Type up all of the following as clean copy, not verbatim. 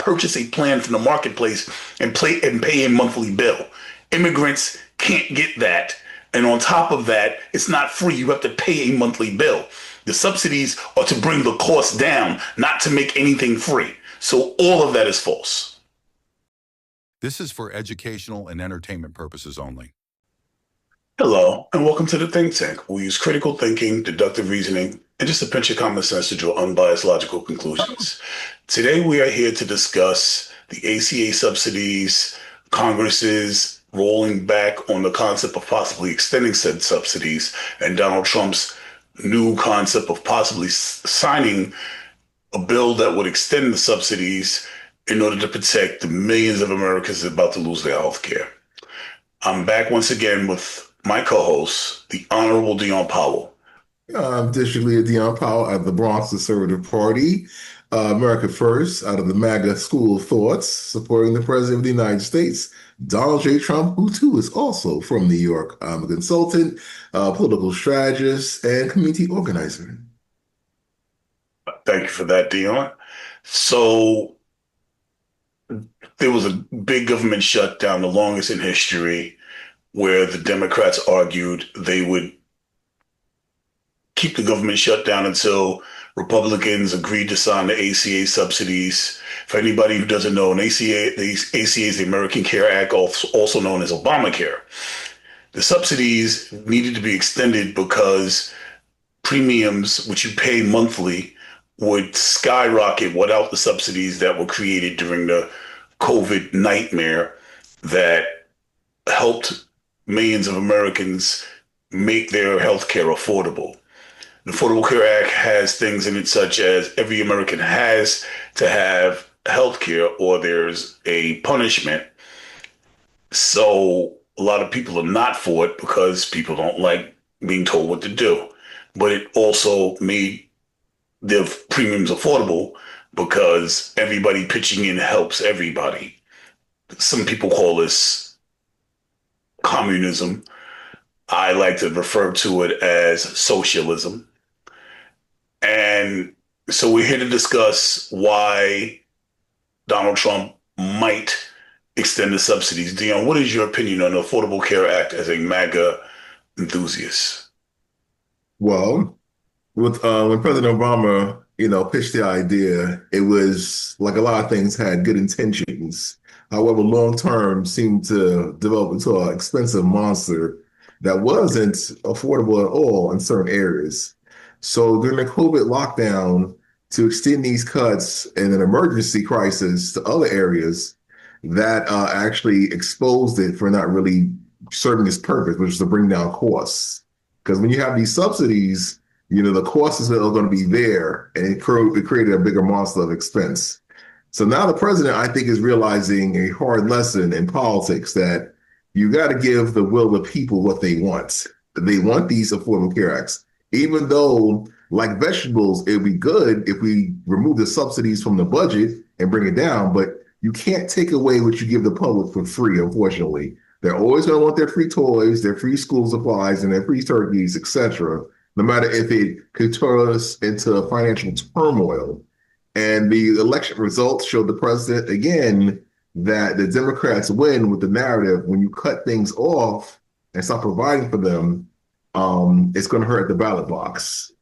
purchase a plan from the marketplace and pay a monthly bill. Immigrants can't get that. And on top of that, it's not free. You have to pay a monthly bill. The subsidies are to bring the cost down, not to make anything free. So all of that is false. This is for educational and entertainment purposes only. Hello, and welcome to the Think Tank. We use critical thinking, deductive reasoning, and just a pinch of common sense to draw unbiased logical conclusions. Today, we are here to discuss the ACA subsidies, Congress's rolling back on the concept of possibly extending said subsidies, and Donald Trump's new concept of possibly signing a bill that would extend the subsidies in order to protect the millions of Americans about to lose their health care. I'm back once again with my co-host, the Honorable Dion Powell. I'm District Leader Dion Powell out of the Bronx Conservative Party, America First, out of the MAGA School of Thoughts, supporting the President of the United States, Donald J. Trump, who too is also from New York. I'm a consultant, political strategist, and community organizer. Thank you for that, Dion. So there was a big government shutdown, the longest in history, where the Democrats argued they would keep the government shut down until Republicans agreed to sign the ACA subsidies. For anybody who doesn't know, the ACA is the American Care Act, also known as Obamacare. The subsidies needed to be extended because premiums, which you pay monthly, would skyrocket without the subsidies that were created during the COVID nightmare that helped millions of Americans make their health care affordable. The Affordable Care Act has things in it such as every American has to have health care or there's a punishment. So a lot of people are not for it because people don't like being told what to do. But it also made their premiums affordable because everybody pitching in helps everybody. Some people call this communism. I like to refer to it as socialism. And so we're here to discuss why Donald Trump might extend the subsidies. Dion, what is your opinion on the Affordable Care Act as a MAGA enthusiast? Well, with when President Obama, pitched the idea, it was like a lot of things had good intentions. However, long term seemed to develop into an expensive monster that wasn't affordable at all in certain areas. So during the COVID lockdown, to extend these cuts in an emergency crisis to other areas, that actually exposed it for not really serving its purpose, which is to bring down costs. Because when you have these subsidies, the costs are going to be there, and it created a bigger monster of expense. So now the president, I think, is realizing a hard lesson in politics that you got to give the will of the people what they want. They want these Affordable Care Acts, even though, like vegetables, it would be good if we remove the subsidies from the budget and bring it down. But you can't take away what you give the public for free, unfortunately. They're always going to want their free toys, their free school supplies, and their free turkeys, etc., no matter if it could turn us into financial turmoil. And the election results showed the president, again, that the Democrats win with the narrative. When you cut things off and stop providing for them, it's going to hurt the ballot box.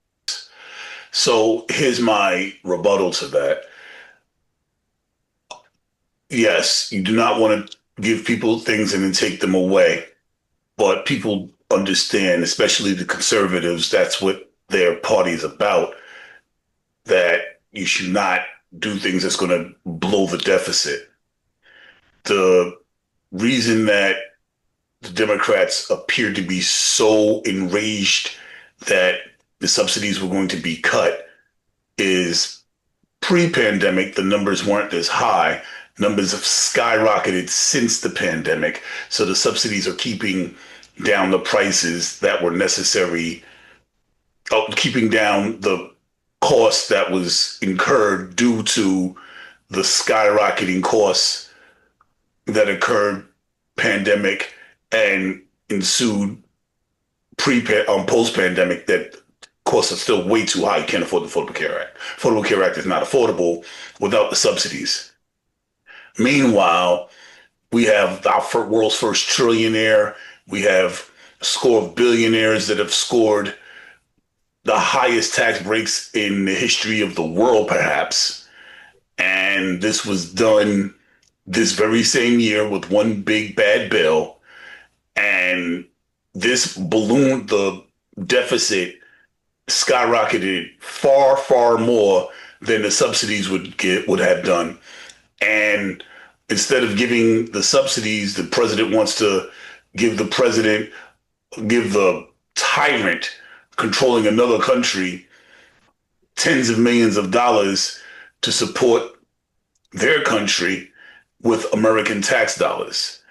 So here's my rebuttal to that. Yes, you do not want to give people things and then take them away. But people understand, especially the conservatives, that's what their party is about, that you should not do things that's going to blow the deficit. The reason that the Democrats appeared to be so enraged that the subsidies were going to be cut is pre-pandemic, the numbers weren't this high. Numbers have skyrocketed since the pandemic. So the subsidies are keeping down the prices that were necessary, keeping down the cost that was incurred due to the skyrocketing costs that occurred pandemic and ensued post-pandemic, that costs are still way too high. You can't afford the Affordable Care Act. Affordable Care Act is not affordable without the subsidies. Meanwhile, we have our world's first trillionaire. We have a score of billionaires that have scored the highest tax breaks in the history of the world, perhaps. And this was done this very same year with one big bad bill. And this ballooned the deficit, skyrocketed far, far more than the subsidies would have done. And instead of giving the subsidies, the president wants to give the tyrant controlling another country tens of millions of dollars to support their country with American tax dollars.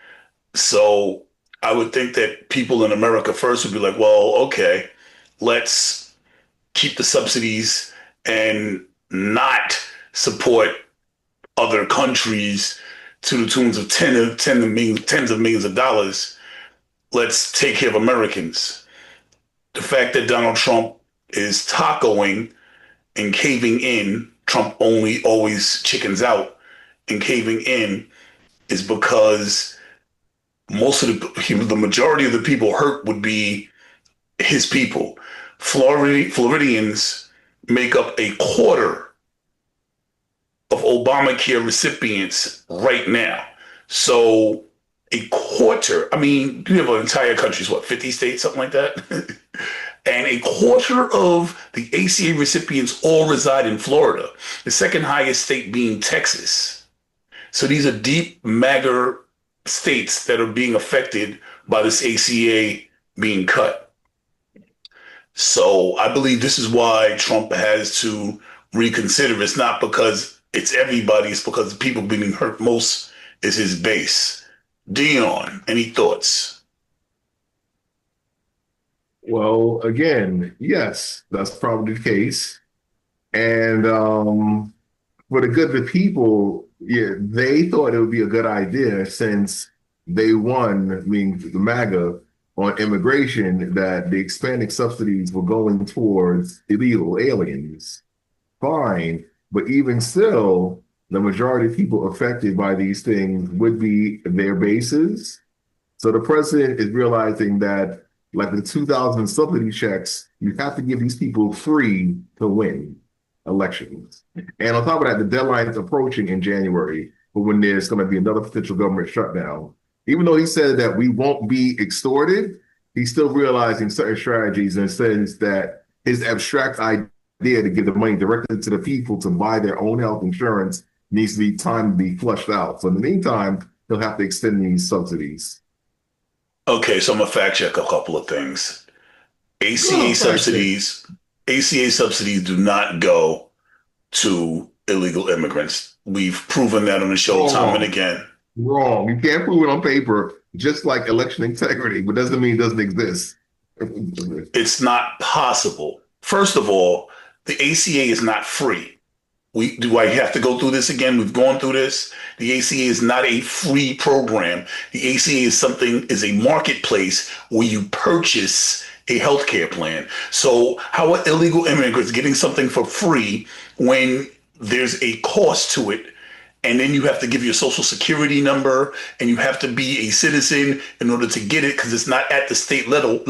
So I would think that people in America first would be like, well, okay, let's keep the subsidies and not support other countries to the tunes of tens of millions of dollars. Let's take care of Americans. The fact that Donald Trump is tacoing and caving in, Trump only always chickens out and caving in, is because the majority of the people hurt would be his people. Floridians make up a quarter of Obamacare recipients right now. So a quarter, I mean, you have an entire country's 50 states, something like that? And a quarter of the ACA recipients all reside in Florida, the second highest state being Texas. So these are deep MAGA states that are being affected by this ACA being cut. So I believe this is why Trump has to reconsider. It's not because it's everybody, it's because the people being hurt most is his base. Dion, any thoughts? Well, again, yes, that's probably the case. And for the good of the people, yeah, they thought it would be a good idea since they won, meaning the MAGA, on immigration, that the expanding subsidies were going towards illegal aliens. Fine, but even still, the majority of people affected by these things would be their bases. So the president is realizing that, like the 2000 subsidy checks, you have to give these people free to win elections. And on top of that, the deadline is approaching in January for when there's going to be another potential government shutdown. Even though he said that we won't be extorted, he's still realizing certain strategies and says that his abstract idea to give the money directly to the people to buy their own health insurance needs to be time to be flushed out. So in the meantime, he'll have to extend these subsidies. Okay, so I'm gonna fact check a couple of things. ACA subsidies do not go to illegal immigrants. We've proven that on the show time and again. Wrong. You can't prove it on paper, just like election integrity, but doesn't mean it doesn't exist. It's not possible. First of all, the ACA is not free. Do I have to go through this again? We've gone through this. The ACA is not a free program. The ACA is a marketplace where you purchase a healthcare plan. So how are illegal immigrants getting something for free when there's a cost to it? And then you have to give your social security number and you have to be a citizen in order to get it because it's not at the state level.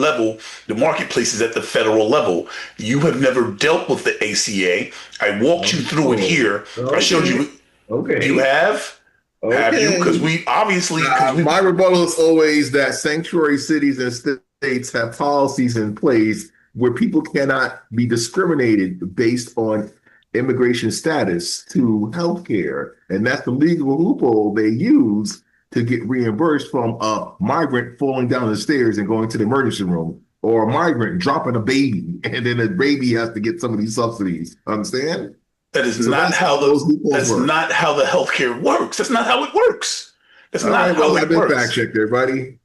The marketplace is at the federal level. You have never dealt with the ACA. I walked you through it here. Okay. I showed you. Okay. You have? Okay. Have you? Because we obviously... my rebuttal is always that sanctuary cities and states have policies in place where people cannot be discriminated based on immigration status to healthcare. And that's the legal loophole they use to get reimbursed from a migrant falling down the stairs and going to the emergency room, or a migrant dropping a baby, and then the baby has to get some of these subsidies. Understand? That is not how not how the healthcare works. That's not how it works. That's not how it works. Fact checked there, buddy.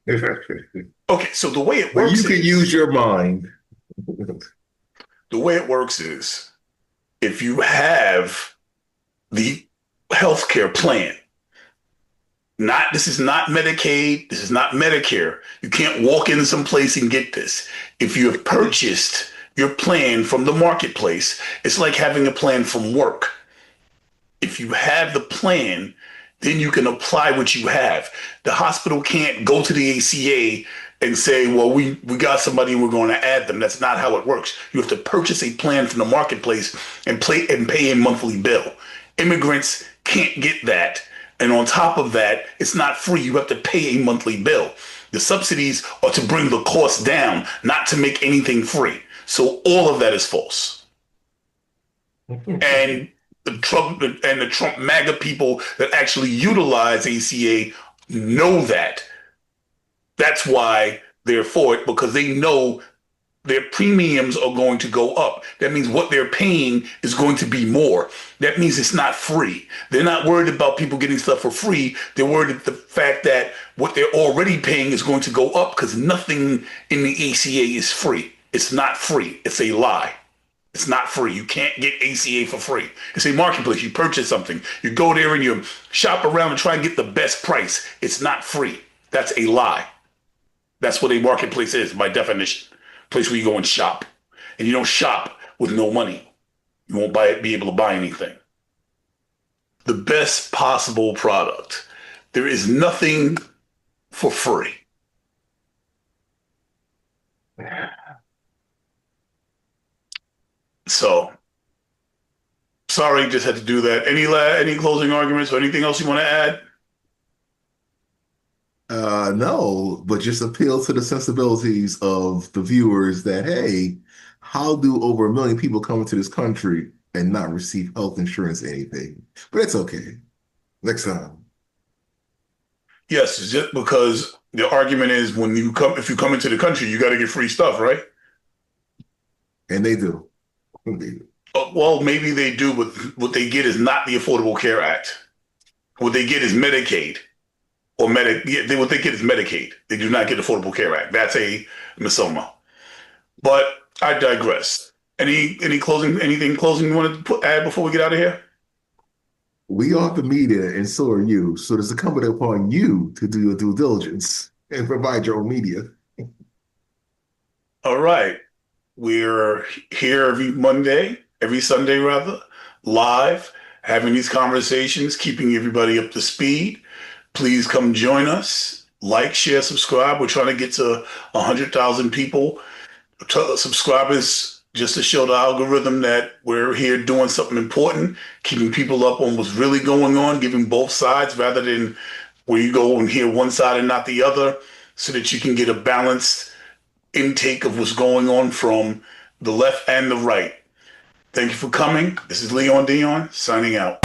Okay, so the way it works you can use your mind. The way it works is, if you have the healthcare plan, this is not Medicaid, this is not Medicare. You can't walk into some place and get this. If you have purchased your plan from the marketplace, it's like having a plan from work. If you have the plan, then you can apply what you have. The hospital can't go to the ACA and say, well, we got somebody and we're going to add them. That's not how it works. You have to purchase a plan from the marketplace and pay a monthly bill. Immigrants can't get that. And on top of that, it's not free. You have to pay a monthly bill. The subsidies are to bring the cost down, not to make anything free. So all of that is false. And the Trump MAGA people that actually utilize ACA know that. That's why they're for it, because they know their premiums are going to go up. That means what they're paying is going to be more. That means it's not free. They're not worried about people getting stuff for free. They're worried about the fact that what they're already paying is going to go up, because nothing in the ACA is free. It's not free. It's a lie. It's not free. You can't get ACA for free. It's a marketplace. You purchase something. You go there and you shop around and try and get the best price. It's not free. That's a lie. That's what a marketplace is by definition. Place where you go and shop. And you don't shop with no money. You won't be able to buy anything. The best possible product. There is nothing for free. So, sorry, just had to do that. Any closing arguments or anything else you want to add? No, but just appeal to the sensibilities of the viewers that, hey, how do over 1 million people come into this country and not receive health insurance or anything? But it's okay. Next time. Yes, just because the argument is if you come into the country, you got to get free stuff, right? And they do. Well, maybe they do, but what they get is not the Affordable Care Act. What they get is Medicaid. What they get is Medicaid. They do not get Affordable Care Act. That's a misnomer. But I digress. Anything closing you want to add before we get out of here? We are the media, and so are you. So it's incumbent upon you to do your due diligence and provide your own media. All right. We're here every Sunday rather, live, having these conversations, keeping everybody up to speed. Please come join us. Like, share, subscribe. We're trying to get to 100,000 people, subscribers, just to show the algorithm that we're here doing something important, keeping people up on what's really going on, giving both sides rather than where you go and hear one side and not the other, so that you can get a balanced intake of what's going on from the left and the right. Thank you for coming. This is Leon Dion signing out.